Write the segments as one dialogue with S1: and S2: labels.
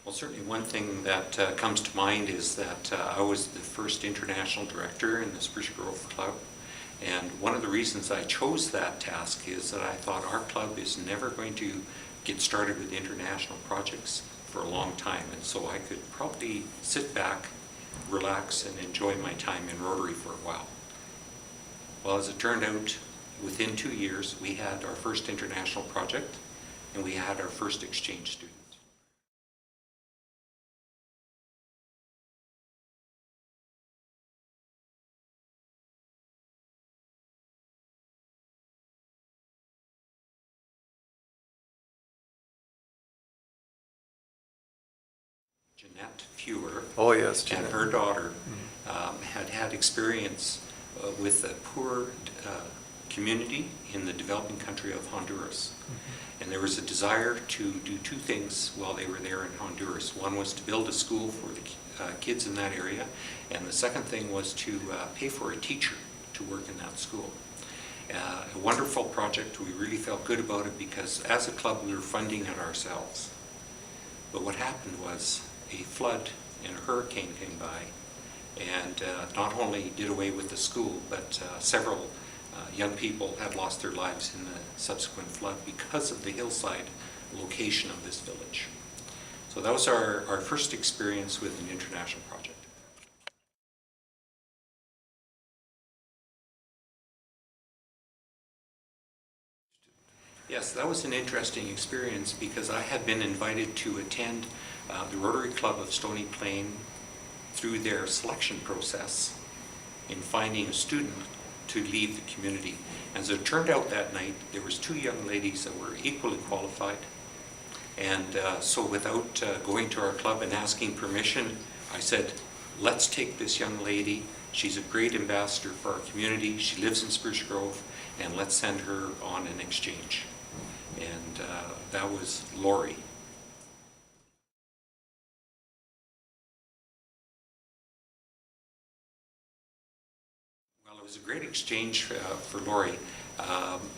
S1: Well, certainly one thing that comes to mind is that I was the first international director in the Spruce Grove Club. And one of the reasons I chose that task is that I thought our club is never going to get started with international projects for a long time. And so I could probably sit back, relax, and enjoy my time in Rotary for a while. Well, as it turned out, within 2 years, we had our first international project and we had our first exchange student. Jeanette Fewer.
S2: Oh yes,
S1: and
S2: Jeanette.
S1: her daughter had had experience with a poor community in the developing country of Honduras. And there was a desire to do two things while they were there in Honduras. One was to build a school for the kids in that area, and the second thing was to pay for a teacher to work in that school. A wonderful project. We really felt good about it because as a club we were funding it ourselves. But what happened was a flood and a hurricane came by and not only did away with the school, but several young people had lost their lives in the subsequent flood because of the hillside location of this village. So that was our first experience with an international project. Yes, that was an interesting experience because I had been invited to attend the Rotary Club of Stony Plain through their selection process in finding a student to leave the community. As it turned out that night, there was two young ladies that were equally qualified. And so without going to our club and asking permission, I said, let's take this young lady. She's a great ambassador for our community. She lives in Spruce Grove, and let's send her on an exchange. And that was Lori. Well, it was a great exchange for Lori.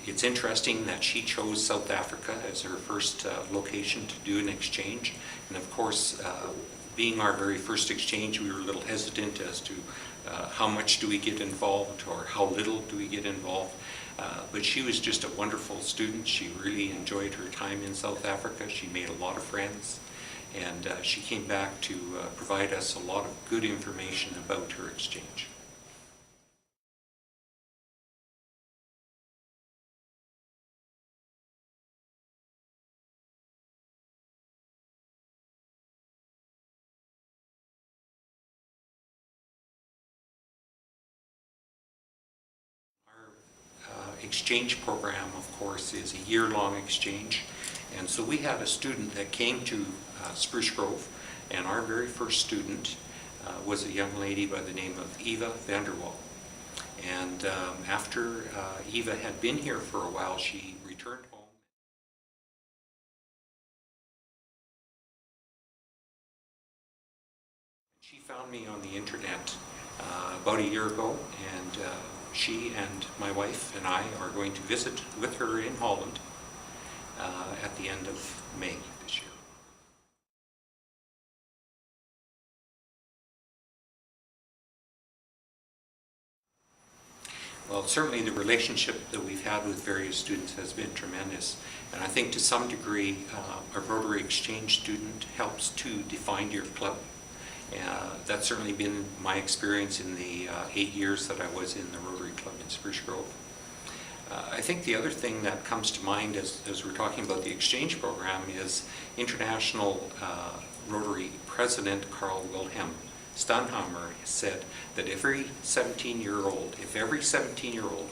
S1: It's interesting that she chose South Africa as her first location to do an exchange. And of course, being our very first exchange, we were a little hesitant as to how much do we get involved or how little do we get involved. But she was just a wonderful student. She really enjoyed her time in South Africa. She made a lot of friends. And she came back to provide us a lot of good information about her exchange. Exchange program, of course, is a year-long exchange. And so we had a student that came to Spruce Grove, and our very first student was a young lady by the name of Eva Vanderwall. And after Eva had been here for a while, she returned home. She found me on the internet about a year ago, and she and my wife and I are going to visit with her in Holland at the end of May this year. Well, certainly the relationship that we've had with various students has been tremendous. And I think to some degree, a Rotary Exchange student helps to define your club. That's certainly been my experience in the 8 years that I was in the Rotary Club in Spruce Grove. I think the other thing that comes to mind as we're talking about the exchange program is International Rotary President Carl Wilhelm Stanhammer said that if every 17-year-old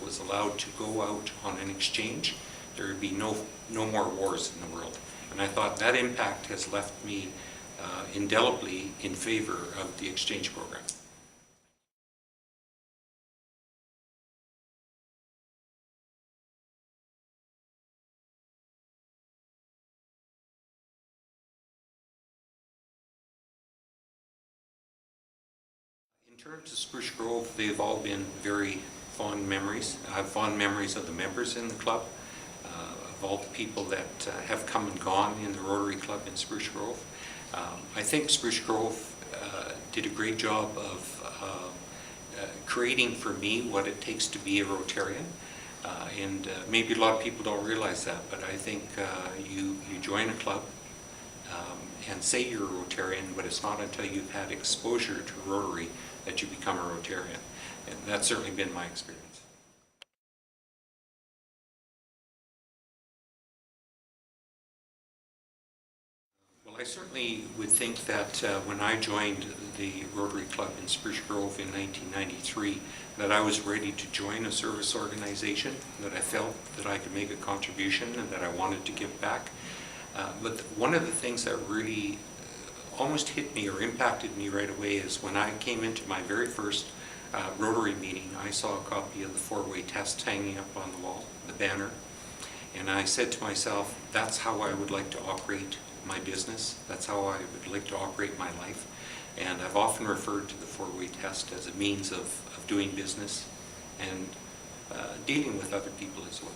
S1: was allowed to go out on an exchange, there would be no more wars in the world. And I thought that impact has left me indelibly in favor of the exchange program. In terms of Spruce Grove, they've all been very fond memories. I have fond memories of the members in the club, of all the people that have come and gone in the Rotary Club in Spruce Grove. I think Spruce Grove did a great job of creating for me what it takes to be a Rotarian. Maybe a lot of people don't realize that, but I think you join a club and say you're a Rotarian, but it's not until you've had exposure to Rotary that you become a Rotarian. And that's certainly been my experience. Well, I certainly would think that when I joined the Rotary Club in Spruce Grove in 1993, that I was ready to join a service organization, that I felt that I could make a contribution and that I wanted to give back. But one of the things that really almost hit me or impacted me right away is when I came into my very first Rotary meeting, I saw a copy of the four-way test hanging up on the wall, the banner, and I said to myself, that's how I would like to operate my business. That's how I would like to operate my life. And I've often referred to the four-way test as a means of doing business and dealing with other people as well.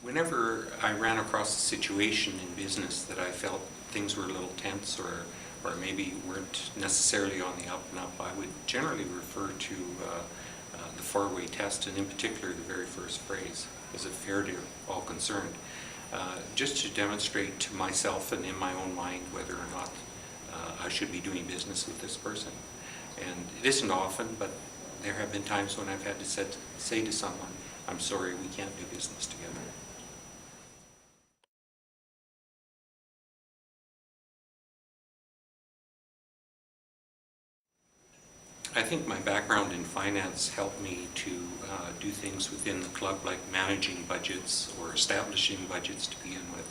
S1: Whenever I ran across a situation in business that I felt things were a little tense or maybe weren't necessarily on the up and up, I would generally refer to the four-way test, and in particular the very first phrase, is it fair to all concerned? Just to demonstrate to myself and in my own mind whether or not I should be doing business with this person. And it isn't often, but there have been times when I've had to say to someone, I'm sorry, we can't do business together. I think my background in finance helped me to do things within the club like managing budgets or establishing budgets to begin with.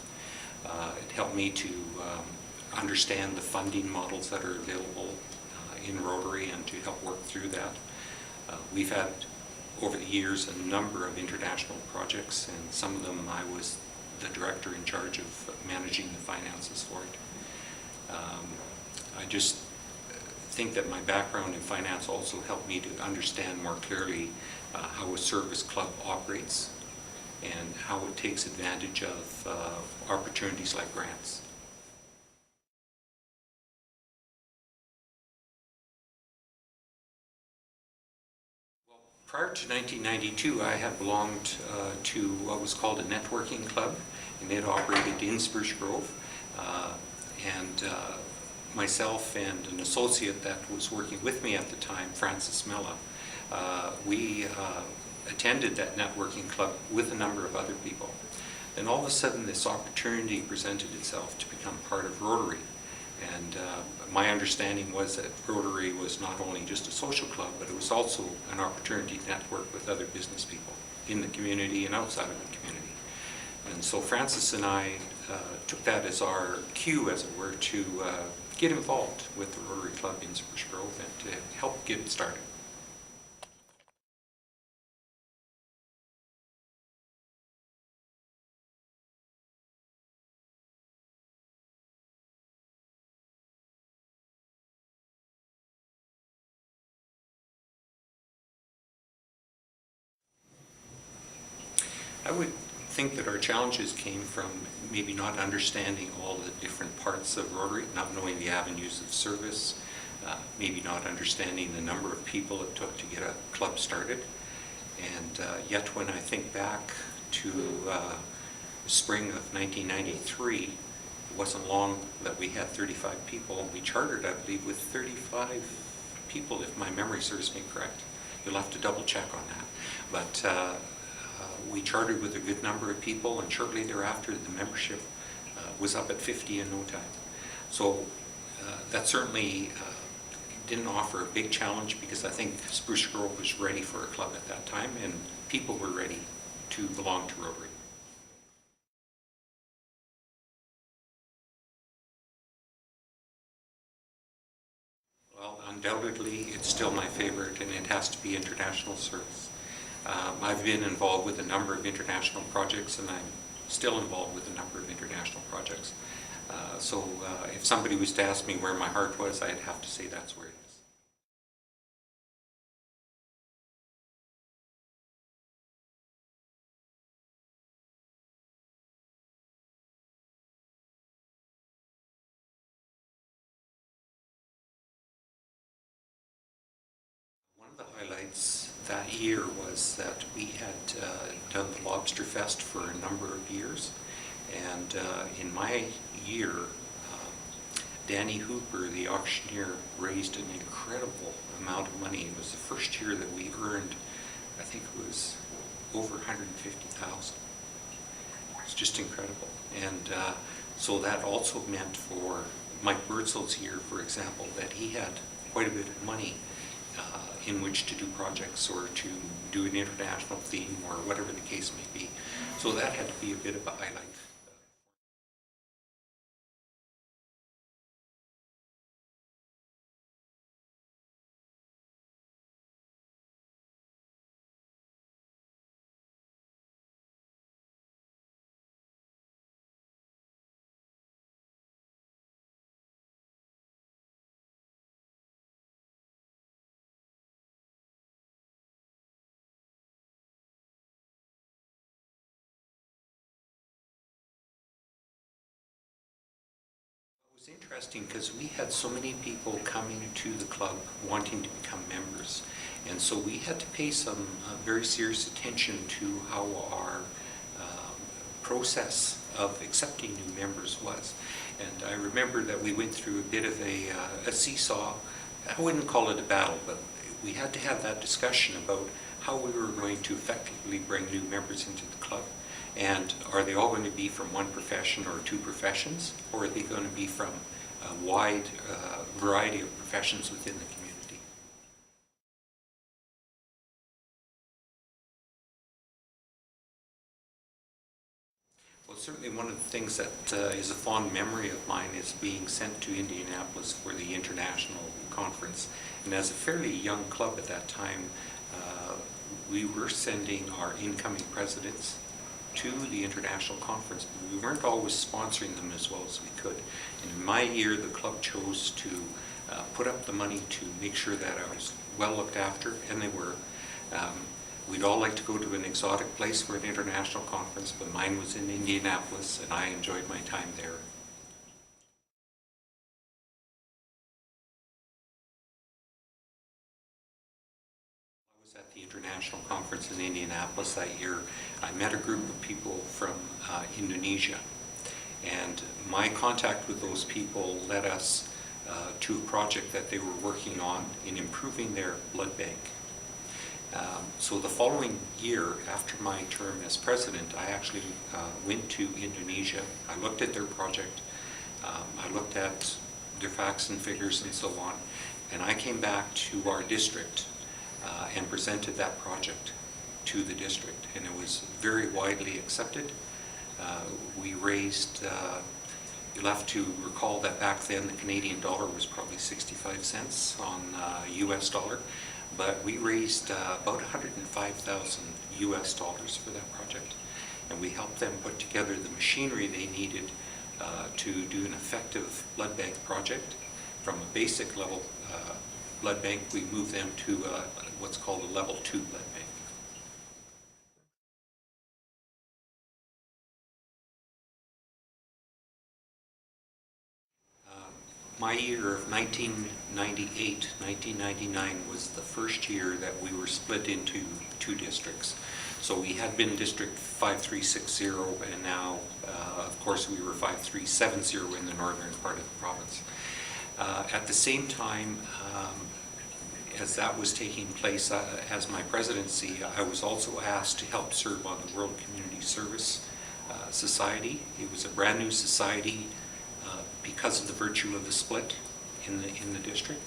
S1: It helped me to understand the funding models that are available in Rotary and to help work through that. We've had over the years a number of international projects, and some of them I was the director in charge of managing the finances for it. I just think that my background in finance also helped me to understand more clearly how a service club operates and how it takes advantage of opportunities like grants. Well, prior to 1992, I had belonged to what was called a networking club, and it operated in Spruce Grove. Myself and an associate that was working with me at the time, Francis Mella, we attended that networking club with a number of other people. Then all of a sudden this opportunity presented itself to become part of Rotary. And my understanding was that Rotary was not only just a social club, but it was also an opportunity to network with other business people in the community and outside of the community. And so Francis and I took that as our cue, as it were, to get involved with the Rotary Club in Spruce Grove and to help get it started. I would think that our challenges came from maybe not understanding all the different parts of Rotary, not knowing the avenues of service, maybe not understanding the number of people it took to get a club started. And yet when I think back to spring of 1993, it wasn't long that we had 35 people. We chartered, I believe, with 35 people, if my memory serves me correct. You'll have to double check on that. But we chartered with a good number of people, and shortly thereafter the membership was up at 50 in no time. So that certainly didn't offer a big challenge, because I think Spruce Grove was ready for a club at that time, and people were ready to belong to Rotary. Well, undoubtedly it's still my favorite, and it has to be international service. I've been involved with a number of international projects, and I'm still involved with a number of international projects. So if somebody was to ask me where my heart was, I'd have to say that's where it is. experience that year was that we had done the Lobster Fest for a number of years, and in my year, Danny Hooper, the auctioneer, raised an incredible amount of money. It was the first year that we earned, I think it was over $150,000. It's just incredible. And so that also meant for Mike Birdsell's year, for example, that he had quite a bit of money in which to do projects or to do an international theme or whatever the case may be. So that had to be a bit of a highlight. It was interesting because we had so many people coming to the club wanting to become members, and so we had to pay some very serious attention to how our process of accepting new members was. And I remember that we went through a bit of a seesaw. I wouldn't call it a battle, but we had to have that discussion about how we were going to effectively bring new members into the club. And are they all going to be from one profession or two professions, or are they going to be from a wide variety of professions within the community? Well, certainly one of the things that is a fond memory of mine is being sent to Indianapolis for the international conference. And as a fairly young club at that time, we were sending our incoming presidents to the international conference, but we weren't always sponsoring them as well as we could. And in my year, the club chose to put up the money to make sure that I was well looked after, and they were. We'd all like to go to an exotic place for an international conference, but mine was in Indianapolis, and I enjoyed my time there. I was at the international conference in Indianapolis that year. I met a group of people from Indonesia, and my contact with those people led us to a project that they were working on in improving their blood bank. So the following year, after my term as president, I actually went to Indonesia. I looked at their project. I looked at their facts and figures and so on. And I came back to our district and presented that project to the district. And it was very widely accepted. We raised, you'll have to recall that back then the Canadian dollar was probably 65 cents on US dollar. But we raised about $105,000 US dollars for that project, and we helped them put together the machinery they needed to do an effective blood bank project. From a basic level blood bank, we moved them to what's called a level 2 blood bank. My year of 1998, 1999 was the first year that we were split into two districts. So we had been District 5360, and now, of course, we were 5370 in the northern part of the province. At the same time, as that was taking place as my presidency, I was also asked to help serve on the World Community Service Society. It was a brand new society because of the virtue of the split in the district.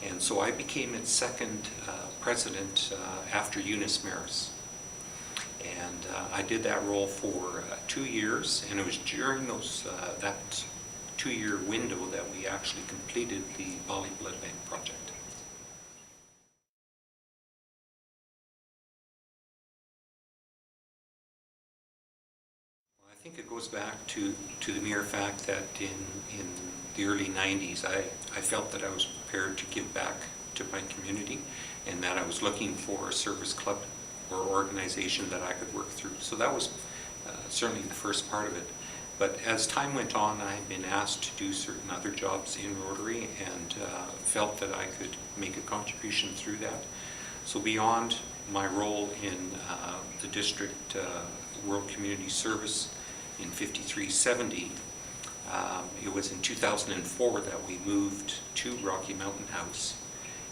S1: And so I became its second president after Eunice Maris. And I did that role for 2 years, and it was during that 2-year window that we actually completed the Bali Blood Bank project. I think it goes back to the mere fact that in the early 90s, I felt that I was prepared to give back to my community, and that I was looking for a service club or organization that I could work through. So that was certainly the first part of it. But as time went on, I had been asked to do certain other jobs in Rotary, and felt that I could make a contribution through that. So beyond my role in the district World Community Service in 5370, it was in 2004 that we moved to Rocky Mountain House.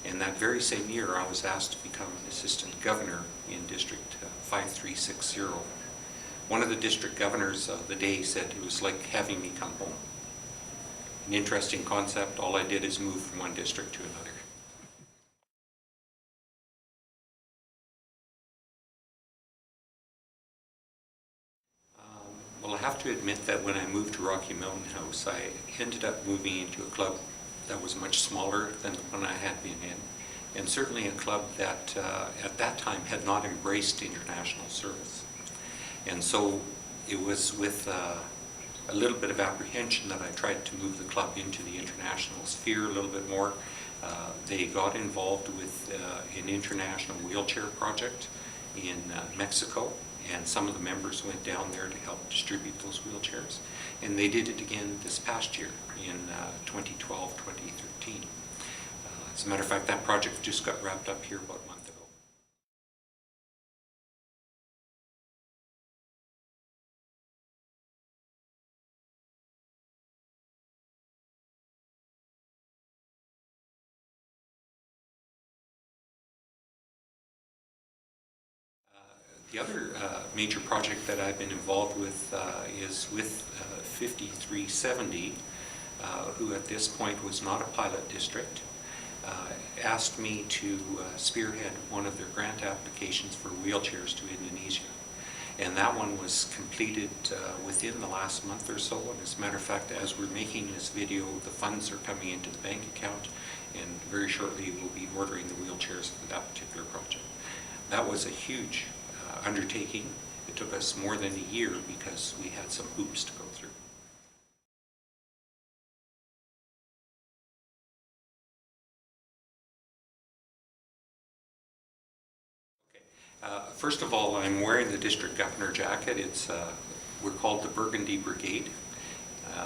S1: And that very same year, I was asked to become an assistant governor in District 5360. One of the district governors of the day said it was like having me come home. An interesting concept. All I did is move from one district to another. Well, I have to admit that when I moved to Rocky Mountain House, I ended up moving into a club that was much smaller than the one I had been in, and certainly a club that at that time had not embraced international service. And so it was with a little bit of apprehension that I tried to move the club into the international sphere a little bit more. They got involved with an international wheelchair project in Mexico, and some of the members went down there to help distribute those wheelchairs. And they did it again this past year in 2012, 2013. As a matter of fact, that project just got wrapped up here about a month ago. The other major project that I've been involved with is with 5370, who at this point was not a pilot district, asked me to spearhead one of their grant applications for wheelchairs to Indonesia. And that one was completed within the last month or so. And as a matter of fact, as we're making this video, the funds are coming into the bank account, and very shortly we'll be ordering the wheelchairs for that particular project. That was a huge undertaking. It took us more than a year because we had some hoops to go through. First of all, I'm wearing the district governor jacket. We're called the Burgundy Brigade.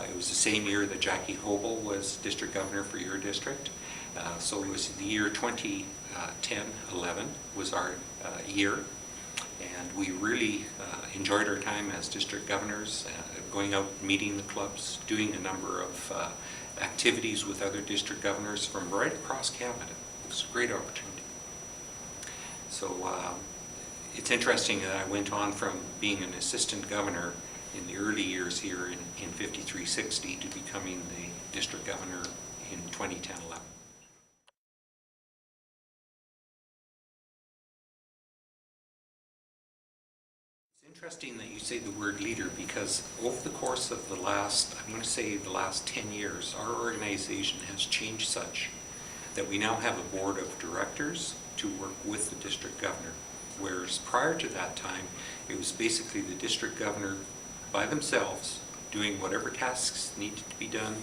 S1: It was the same year that Jackie Hobel was district governor for your district. So it was the year 2010-11 was our year. And we really enjoyed our time as district governors, going out, meeting the clubs, doing a number of activities with other district governors from right across Canada. It was a great opportunity. So it's interesting that I went on from being an assistant governor in the early years here in 5360 to becoming the district governor in 2010-11. Interesting that you say the word leader, because over the course of the last, I'm going to say the last 10 years, our organization has changed such that we now have a board of directors to work with the district governor, whereas prior to that time, it was basically the district governor by themselves doing whatever tasks needed to be done,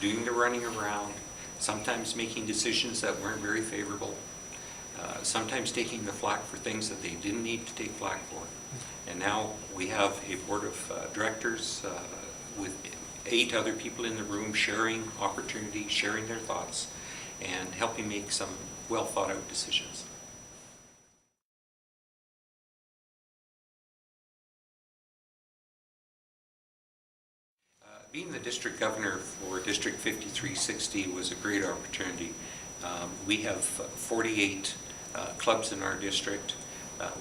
S1: doing the running around, sometimes making decisions that weren't very favorable, sometimes taking the flak for things that they didn't need to take flak for. And now we have a board of directors with 8 other people in the room sharing opportunities, sharing their thoughts, and helping make some well thought out decisions. Being the district governor for District 5360 was a great opportunity. We have 48 clubs in our district.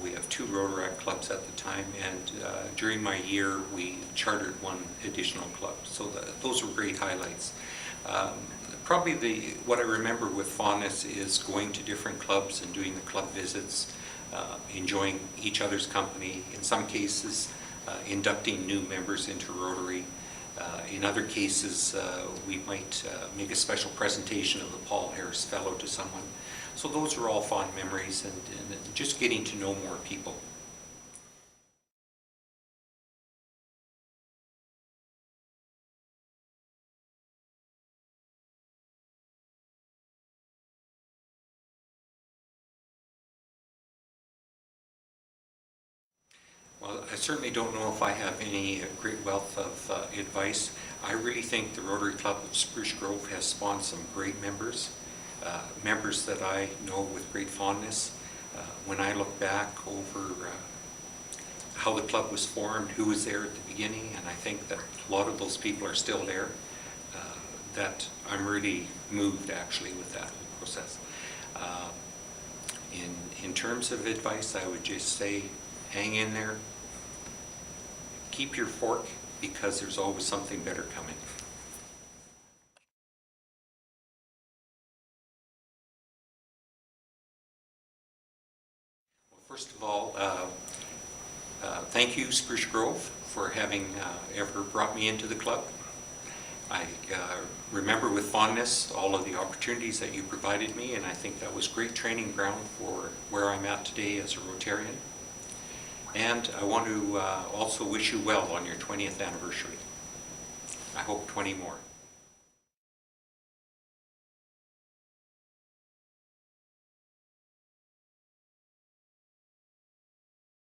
S1: We have 2 Rotaract clubs at the time, and during my year we chartered 1 additional club. So those were great highlights. Probably what I remember with fondness is going to different clubs and doing the club visits, enjoying each other's company, in some cases inducting new members into Rotary. In other cases, we might make a special presentation of the Paul Harris Fellow to someone. So those are all fond memories, and just getting to know more people. Well, I certainly don't know if I have any great wealth of advice. I really think the Rotary Club of Spruce Grove has spawned some great members, members that I know with great fondness. When I look back over how the club was formed, who was there at the beginning, and I think that a lot of those people are still there, that I'm really moved actually with that whole process. In terms of advice, I would just say hang in there, keep your fork, because there's always something better coming. Well, first of all, thank you, Spruce Grove, for having ever brought me into the club. I remember with fondness all of the opportunities that you provided me, and I think that was great training ground for where I'm at today as a Rotarian. And I want to also wish you well on your 20th anniversary. I hope 20 more.